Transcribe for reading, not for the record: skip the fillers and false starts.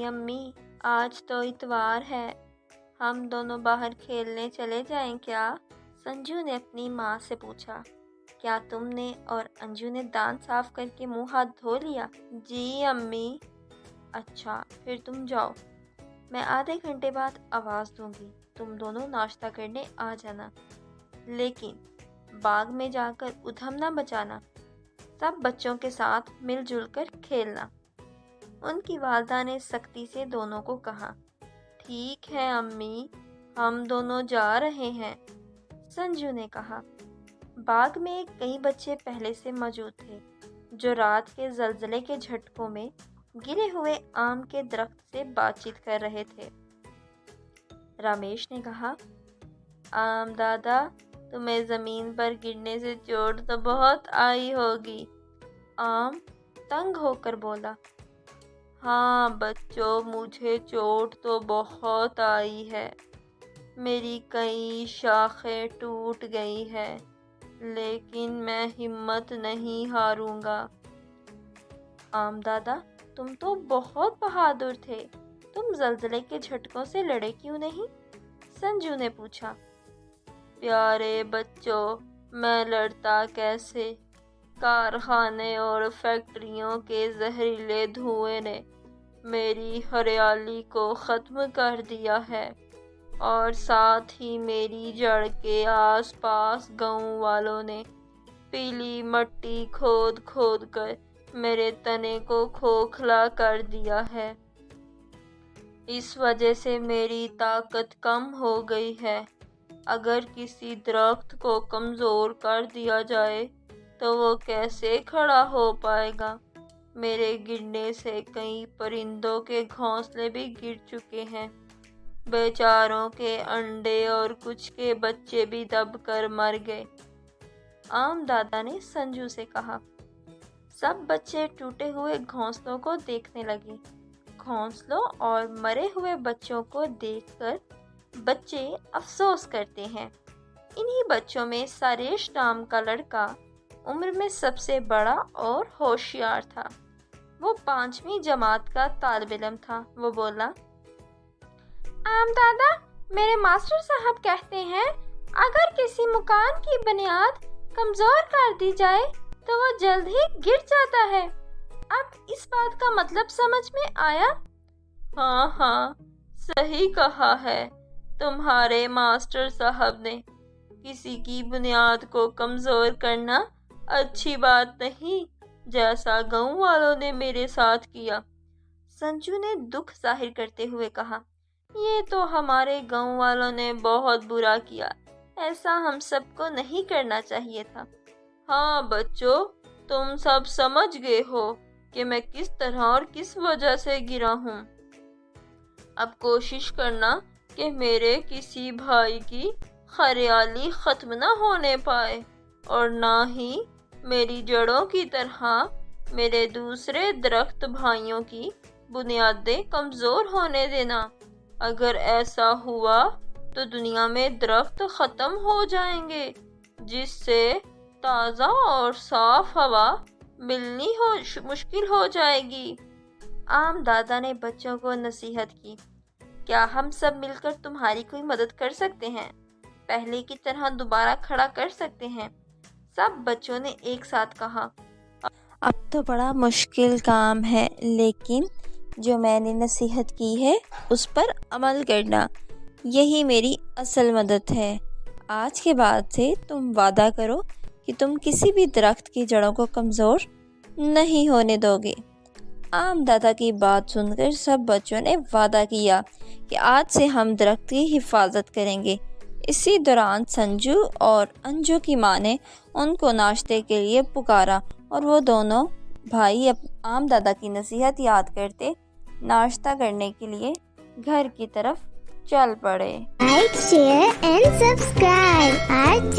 امی، آج تو اتوار ہے، ہم دونوں باہر کھیلنے چلے جائیں کیا؟ سنجو نے اپنی ماں سے پوچھا۔ کیا تم نے اور انجو نے دانت صاف کر کے منہ ہاتھ دھو لیا؟ جی امی۔ اچھا پھر تم جاؤ، میں آدھے گھنٹے بعد آواز دوں گی، تم دونوں ناشتہ کرنے آ جانا، لیکن باغ میں جا کر ادھم نہ مچانا، سب بچوں کے ساتھ مل جل کر کھیلنا۔ ان کی والدہ نے سختی سے دونوں کو کہا۔ ٹھیک ہے امی، ہم دونوں جا رہے ہیں، سنجو نے کہا۔ باغ میں کئی بچے پہلے سے موجود تھے جو رات کے زلزلے کے جھٹکوں میں گرے ہوئے آم کے درخت سے بات چیت کر رہے تھے۔ رمیش نے کہا، آم دادا، تمہیں زمین پر گرنے سے چوٹ تو بہت آئی ہوگی۔ آم تنگ ہو کر بولا، ہاں بچوں، مجھے چوٹ تو بہت آئی ہے، میری کئی شاخیں ٹوٹ گئی ہیں، لیکن میں ہمت نہیں ہاروں گا۔ آم دادا، تم تو بہت بہادر تھے، تم زلزلے کے جھٹکوں سے لڑے کیوں نہیں؟ سنجو نے پوچھا۔ پیارے بچوں، میں لڑتا کیسے؟ کارخانے اور فیکٹریوں کے زہریلے دھوئیں نے میری ہریالی کو ختم کر دیا ہے، اور ساتھ ہی میری جڑ کے آس پاس گاؤں والوں نے پیلی مٹی کھود کھود کر میرے تنے کو کھوکھلا کر دیا ہے۔ اس وجہ سے میری طاقت کم ہو گئی ہے۔ اگر کسی درخت کو کمزور کر دیا جائے تو وہ کیسے کھڑا ہو پائے گا؟ میرے گرنے سے کئی پرندوں کے گھونسلے بھی گر چکے ہیں، بیچاروں کے انڈے اور کچھ کے بچے بھی دب کر مر گئے۔ آم دادا نے سنجو سے کہا۔ سب بچے ٹوٹے ہوئے گھونسلوں کو دیکھنے لگے۔ گھونسلوں اور مرے ہوئے بچوں کو دیکھ کر بچے افسوس کرتے ہیں۔ انہی بچوں میں سریش نام کا لڑکا عمر میں سب سے بڑا اور ہوشیار تھا۔ وہ 5ویں جماعت کا طالب علم تھا۔ وہ بولا، آم دادا، میرے ماسٹر صاحب کہتے ہیں اگر کسی مکان کی بنیاد کمزور کر دی جائے تو وہ جلد ہی گر جاتا ہے۔ اب اس بات کا مطلب سمجھ میں آیا؟ ہاں، صحیح کہا ہے تمہارے ماسٹر صاحب نے۔ کسی کی بنیاد کو کمزور کرنا اچھی بات نہیں، جیسا گاؤں والوں نے میرے ساتھ کیا۔ سنجو نے دکھ ظاہر کرتے ہوئے کہا، یہ تو ہمارے گاؤں والوں نے بہت برا کیا، ایسا ہم سب کو نہیں کرنا چاہیے تھا۔ ہاں بچوں، تم سب سمجھ گئے ہو کہ میں کس طرح اور کس وجہ سے گرا ہوں۔ اب کوشش کرنا کہ میرے کسی بھائی کی ہریالی ختم نہ ہونے پائے، اور نہ ہی میری جڑوں کی طرح میرے دوسرے درخت بھائیوں کی بنیادیں کمزور ہونے دینا۔ اگر ایسا ہوا تو دنیا میں درخت ختم ہو جائیں گے، جس سے تازہ اور صاف ہوا ملنی مشکل ہو جائے گی۔ آم دادا نے بچوں کو نصیحت کی۔ کیا ہم سب مل کر تمہاری کوئی مدد کر سکتے ہیں؟ پہلے کی طرح دوبارہ کھڑا کر سکتے ہیں؟ سب بچوں نے ایک ساتھ کہا۔ اب تو بڑا مشکل کام ہے، لیکن جو میں نے نصیحت کی ہے اس پر عمل کرنا، یہی میری اصل مدد ہے۔ آج کے بعد سے تم وعدہ کرو کہ تم کسی بھی درخت کی جڑوں کو کمزور نہیں ہونے دو گے۔ آم دادا کی بات سن کر سب بچوں نے وعدہ کیا کہ آج سے ہم درخت کی حفاظت کریں گے۔ اسی دوران سنجو اور انجو کی ماں نے ان کو ناشتے کے لیے پکارا اور وہ دونوں بھائی آم دادا کی نصیحت یاد کرتے ناشتہ کرنے کے لیے گھر کی طرف چل پڑے۔ Like, share and subscribe